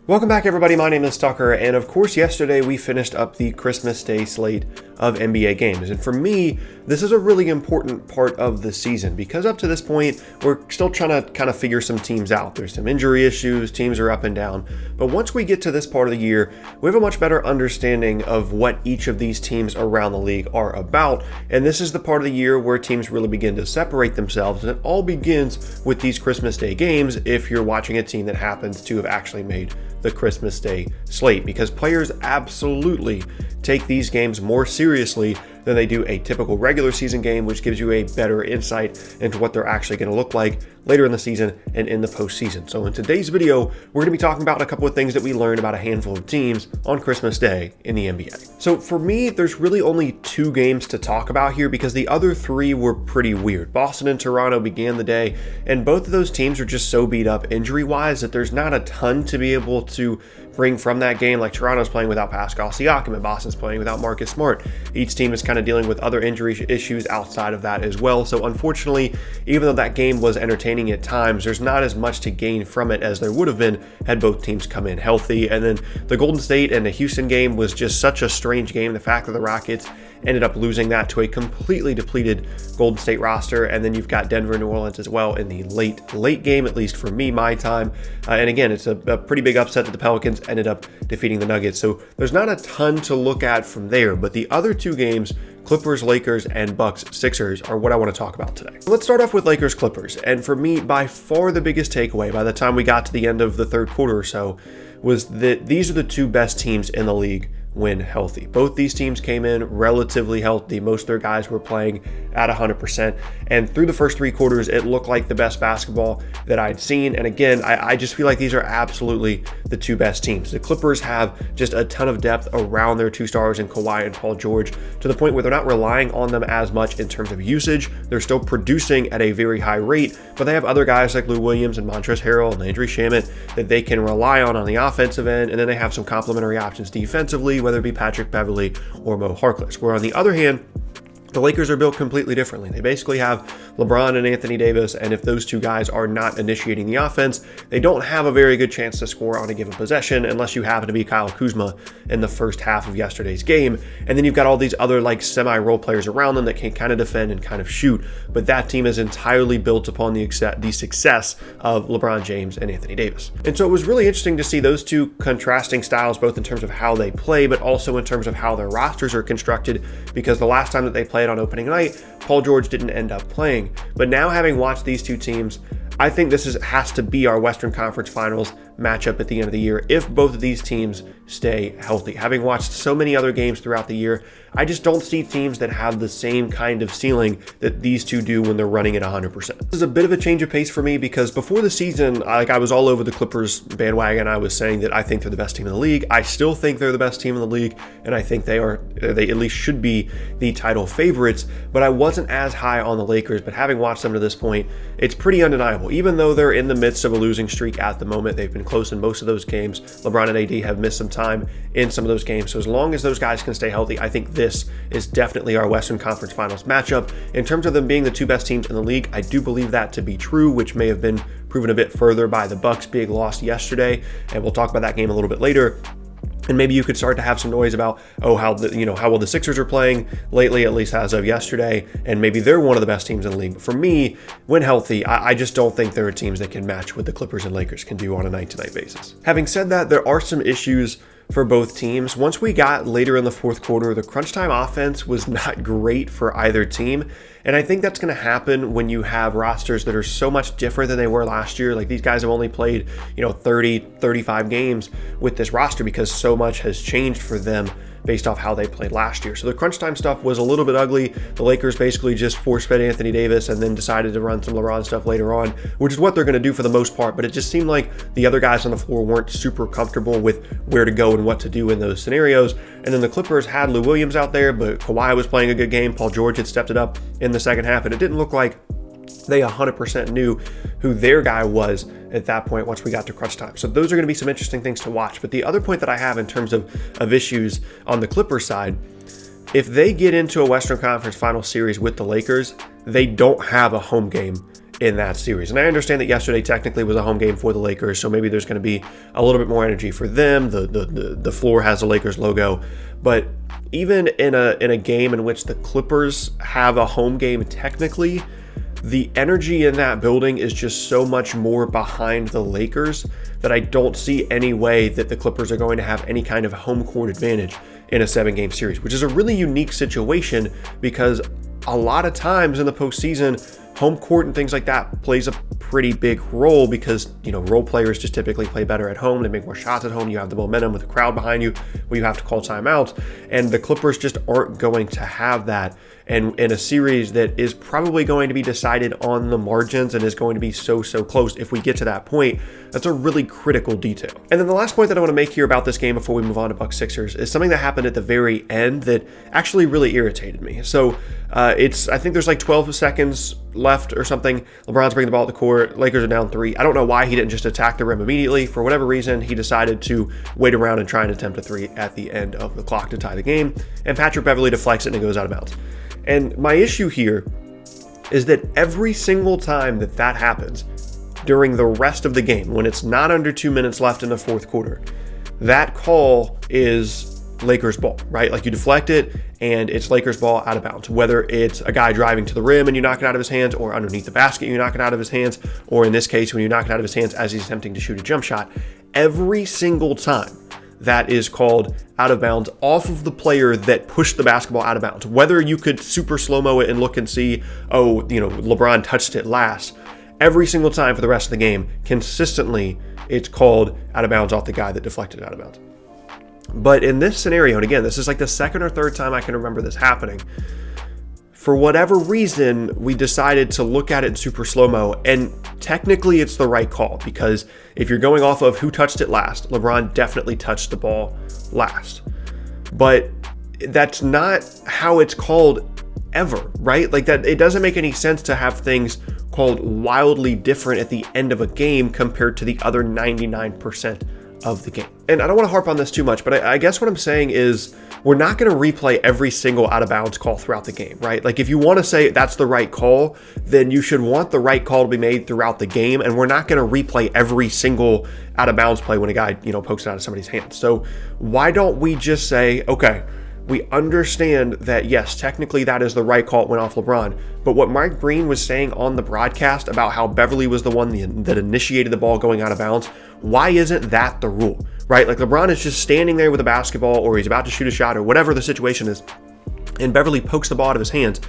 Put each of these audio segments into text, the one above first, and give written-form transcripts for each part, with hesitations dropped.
Welcome back, everybody. My name is Tucker, and of course, yesterday we finished up the Christmas Day slate of NBA games. And for me, this is a really important part of the season because up to this point, we're still trying to kind of figure some teams out. There's some injury issues, teams are up and down. But once we get to this part of the year, we have a much better understanding of what each of these teams around the league are about. And this is the part of the year where teams really begin to separate themselves. And it all begins with these Christmas Day games if you're watching a team that happens to have actually made the Christmas Day slate, because players absolutely take these games more seriously than they do a typical regular season game, which gives you a better insight into what they're actually going to look like later in the season and in the postseason. So in today's video, we're going to be talking about a couple of things that we learned about a handful of teams on Christmas Day in the NBA. So for me, there's really only two games to talk about here because the other three were pretty weird. Boston and Toronto began the day, and both of those teams are just so beat up injury-wise that there's not a ton to be able to bring from that game. Like Toronto's playing without Pascal Siakam and Boston's playing without Marcus Smart. Each team is kind of dealing with other injury issues outside of that as well. So unfortunately, even though that game was entertaining at times, there's not as much to gain from it as there would have been had both teams come in healthy. And then the Golden State and the Houston game was just such a strange game. The fact that the Rockets ended up losing that to a completely depleted Golden State roster. And then you've got Denver, New Orleans as well in the late game, at least for me, my time. And again, it's a pretty big upset that the Pelicans ended up defeating the Nuggets. So there's not a ton to look at from there, but the other two games, Clippers, Lakers, and Bucks, Sixers, are what I want to talk about today. Let's start off with Lakers, Clippers. And for me, by far the biggest takeaway by the time we got to the end of the third quarter or so was that these are the two best teams in the league when healthy. Both these teams came in relatively healthy. Most of their guys were playing at 100%. And through the first three quarters, it looked like the best basketball that I'd seen. And again, I just feel like these are absolutely the two best teams. The Clippers have just a ton of depth around their two stars in Kawhi and Paul George, to the point where they're not relying on them as much in terms of usage. They're still producing at a very high rate, but they have other guys like Lou Williams and Montrezl Harrell and Landry Shamet that they can rely on the offensive end. And then they have some complementary options defensively, whether it be Patrick Beverley or Mo Harkless. Where on the other hand, the Lakers are built completely differently. They basically have LeBron and Anthony Davis, and if those two guys are not initiating the offense, they don't have a very good chance to score on a given possession unless you happen to be Kyle Kuzma in the first half of yesterday's game. And then you've got all these other like semi-role players around them that can kind of defend and kind of shoot, but that team is entirely built upon the success of LeBron James and Anthony Davis. And so it was really interesting to see those two contrasting styles, both in terms of how they play, but also in terms of how their rosters are constructed, because the last time that they played on opening night, Paul George didn't end up playing. But now, having watched these two teams, I think this has to be our Western Conference Finals matchup at the end of the year if both of these teams stay healthy. Having watched so many other games throughout the year, I just don't see teams that have the same kind of ceiling that these two do when they're running at 100%. This is a bit of a change of pace for me because before the season, I was all over the Clippers bandwagon. I was saying that I think they're the best team in the league. I still think they're the best team in the league, and I think they at least should be the title favorites, but I wasn't as high on the Lakers. But having watched them to this point, it's pretty undeniable. Even though they're in the midst of a losing streak at the moment, they've been close in most of those games. LeBron and AD have missed some time in some of those games. So as long as those guys can stay healthy, I think this is definitely our Western Conference Finals matchup. In terms of them being the two best teams in the league, I do believe that to be true, which may have been proven a bit further by the Bucks' big loss yesterday. And we'll talk about that game a little bit later. And maybe you could start to have some noise about, how well the Sixers are playing lately, at least as of yesterday, and maybe they're one of the best teams in the league. But for me, when healthy, I just don't think there are teams that can match what the Clippers and Lakers can do on a night-to-night basis. Having said that, there are some issues for both teams. Once we got later in the fourth quarter, the crunch time offense was not great for either team. And I think that's going to happen when you have rosters that are so much different than they were last year. Like these guys have only played, 30, 35 games with this roster because so much has changed for them based off how they played last year. So the crunch time stuff was a little bit ugly. The Lakers basically just force-fed Anthony Davis and then decided to run some LeBron stuff later on, which is what they're going to do for the most part. But it just seemed like the other guys on the floor weren't super comfortable with where to go and what to do in those scenarios. And then the Clippers had Lou Williams out there, but Kawhi was playing a good game. Paul George had stepped it up in the second half, and it didn't look like they 100% knew who their guy was at that point once we got to crunch time. So those are going to be some interesting things to watch. But the other point that I have in terms of issues on the Clippers side, if they get into a Western Conference Final Series with the Lakers, they don't have a home game in that series. And I understand that yesterday technically was a home game for the Lakers, so maybe there's going to be a little bit more energy for them. The floor has the Lakers logo, but even in a game in which the Clippers have a home game technically, the energy in that building is just so much more behind the Lakers that I don't see any way that the Clippers are going to have any kind of home court advantage in a 7-game series, which is a really unique situation because a lot of times in the postseason, home court and things like that plays a pretty big role because, role players just typically play better at home. They make more shots at home. You have the momentum with the crowd behind you where you have to call timeouts. And the Clippers just aren't going to have that. And in a series that is probably going to be decided on the margins and is going to be so close if we get to that point, that's a really critical detail. And then the last point that I want to make here about this game before we move on to Bucks Sixers is something that happened at the very end that actually really irritated me. So I think there's like 12 seconds left or something. LeBron's bringing the ball at the court. Lakers are down 3. I don't know why he didn't just attack the rim immediately. For whatever reason, he decided to wait around and try and attempt a 3 at the end of the clock to tie the game. And Patrick Beverley deflects it and it goes out of bounds. And my issue here is that every single time that happens during the rest of the game, when it's not under 2 minutes left in the fourth quarter, that call is Lakers ball, right? Like you deflect it and it's Lakers ball out of bounds, whether it's a guy driving to the rim and you knock it out of his hands, or underneath the basket, you knock it out of his hands, or in this case, when you knock it out of his hands as he's attempting to shoot a jump shot. Every single time that is called out of bounds off of the player that pushed the basketball out of bounds. Whether you could super slow-mo it and look and see, LeBron touched it last. Every single time for the rest of the game, consistently, it's called out of bounds off the guy that deflected it out of bounds. But in this scenario, and again, this is like the second or third time I can remember this happening, for whatever reason, we decided to look at it in super slow-mo, and technically it's the right call because if you're going off of who touched it last, LeBron definitely touched the ball last. But that's not how it's called ever, right? Like that, it doesn't make any sense to have things called wildly different at the end of a game compared to the other 99% of the game. And I don't want to harp on this too much, but I guess what I'm saying is we're not going to replay every single out of bounds call throughout the game, right? Like if you want to say that's the right call, then you should want the right call to be made throughout the game. And we're not going to replay every single out of bounds play when a guy, pokes it out of somebody's hand. So why don't we just say, okay, we understand that, yes, technically that is the right call. It went off LeBron. But what Mike Breen was saying on the broadcast about how Beverley was the one that initiated the ball going out of bounds, why isn't that the rule, right? Like LeBron is just standing there with a basketball or he's about to shoot a shot or whatever the situation is, and Beverley pokes the ball out of his hands.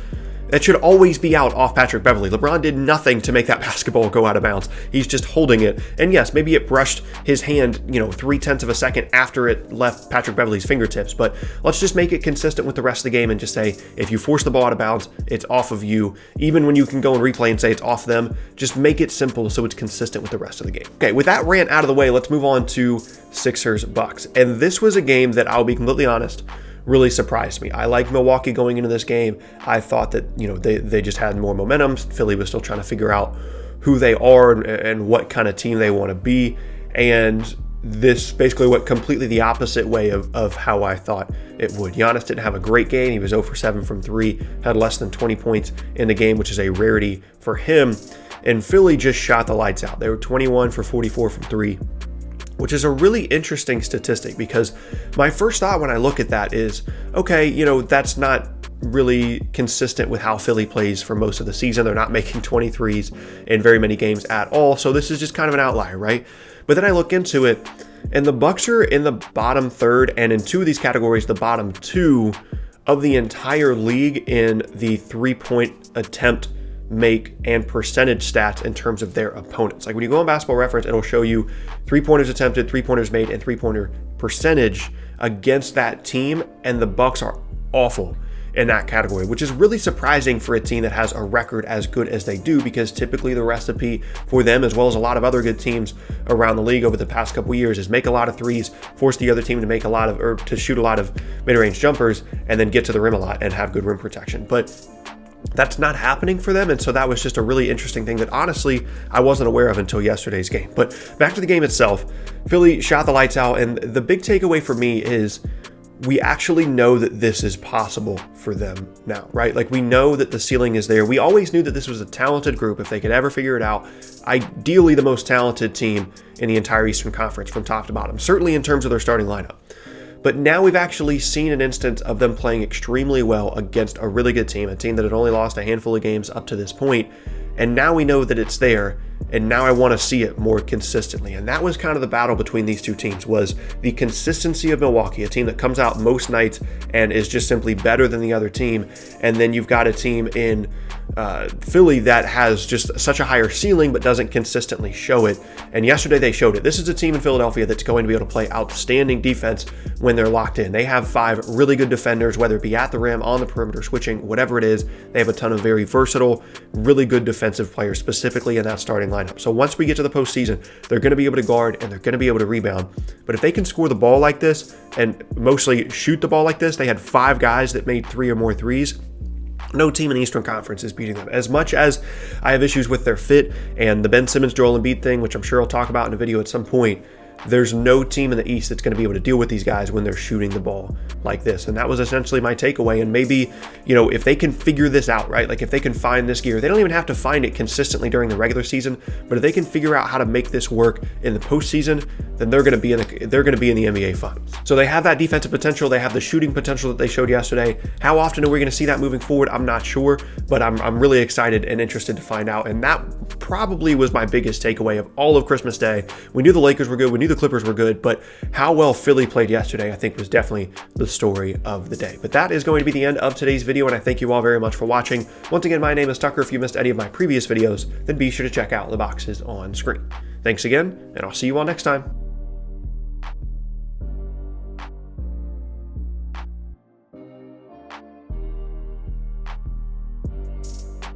That should always be out off Patrick Beverley. LeBron did nothing to make that basketball go out of bounds. He's just holding it. And yes, maybe it brushed his hand, 0.3 of a second after it left Patrick Beverley's fingertips. But let's just make it consistent with the rest of the game and just say, if you force the ball out of bounds, it's off of you. Even when you can go and replay and say it's off them, just make it simple so it's consistent with the rest of the game. Okay, with that rant out of the way, let's move on to Sixers Bucks. And this was a game that, I'll be completely honest, really surprised me. I like Milwaukee going into this game. I thought that, they just had more momentum. Philly was still trying to figure out who they are and what kind of team they want to be. And this basically went completely the opposite way of how I thought it would. Giannis didn't have a great game. He was 0 for 7 from 3, had less than 20 points in the game, which is a rarity for him. And Philly just shot the lights out. They were 21 for 44 from 3. Which is a really interesting statistic because my first thought when I look at that is, okay, that's not really consistent with how Philly plays for most of the season. They're not making 23s in very many games at all. So this is just kind of an outlier, right? But then I look into it and the Bucks are in the bottom third and in two of these categories, the bottom 2 of the entire league in the 3-point attempt make and percentage stats in terms of their opponents. Like when you go on Basketball Reference, it'll show you 3-pointers attempted, 3-pointers made, and 3-pointer percentage against that team, and the Bucks are awful in that category, which is really surprising for a team that has a record as good as they do, because typically the recipe for them, as well as a lot of other good teams around the league over the past couple years, is make a lot of threes, force the other team to to shoot a lot of mid-range jumpers, and then get to the rim a lot and have good rim protection. But that's not happening for them, and so that was just a really interesting thing that honestly I wasn't aware of until yesterday's game. But back to the game itself, Philly shot the lights out, and the big takeaway for me is we actually know that this is possible for them now, right? Like, we know that the ceiling is there. We always knew that this was a talented group. If they could ever figure it out, ideally the most talented team in the entire Eastern Conference from top to bottom, certainly in terms of their starting lineup. But now we've actually seen an instance of them playing extremely well against a really good team, a team that had only lost a handful of games up to this point. And now we know that it's there, and now I want to see it more consistently. And that was kind of the battle between these two teams, was the consistency of Milwaukee, a team that comes out most nights and is just simply better than the other team. And then you've got a team in Philly that has just such a higher ceiling but doesn't consistently show it. And yesterday they showed it. This is a team in Philadelphia that's going to be able to play outstanding defense when they're locked in. They have 5 really good defenders, whether it be at the rim, on the perimeter, switching, whatever it is. They have a ton of very versatile, really good defensive players, specifically in that starting lineup. So once we get to the postseason, they're going to be able to guard and they're going to be able to rebound. But if they can score the ball like this and mostly shoot the ball like this, they had 5 guys that made 3 or more threes. No team in the Eastern Conference is beating them. As much as I have issues with their fit and the Ben Simmons, Joel Embiid thing, which I'm sure I'll talk about in a video at some point, there's no team in the East that's going to be able to deal with these guys when they're shooting the ball like this. And that was essentially my takeaway. And maybe, if they can figure this out, right? Like, if they can find this gear, they don't even have to find it consistently during the regular season, but if they can figure out how to make this work in the postseason, then they're going to be in the NBA Finals. So they have that defensive potential. They have the shooting potential that they showed yesterday. How often are we going to see that moving forward? I'm not sure, but I'm really excited and interested to find out. And that probably was my biggest takeaway of all of Christmas Day. We knew the Lakers were good. We knew the Clippers were good, but how well Philly played yesterday, I think, was definitely the story of the day. But that is going to be the end of today's video, and I thank you all very much for watching. Once again, my name is Tucker. If you missed any of my previous videos, then be sure to check out the boxes on screen. Thanks again, and I'll see you all next time.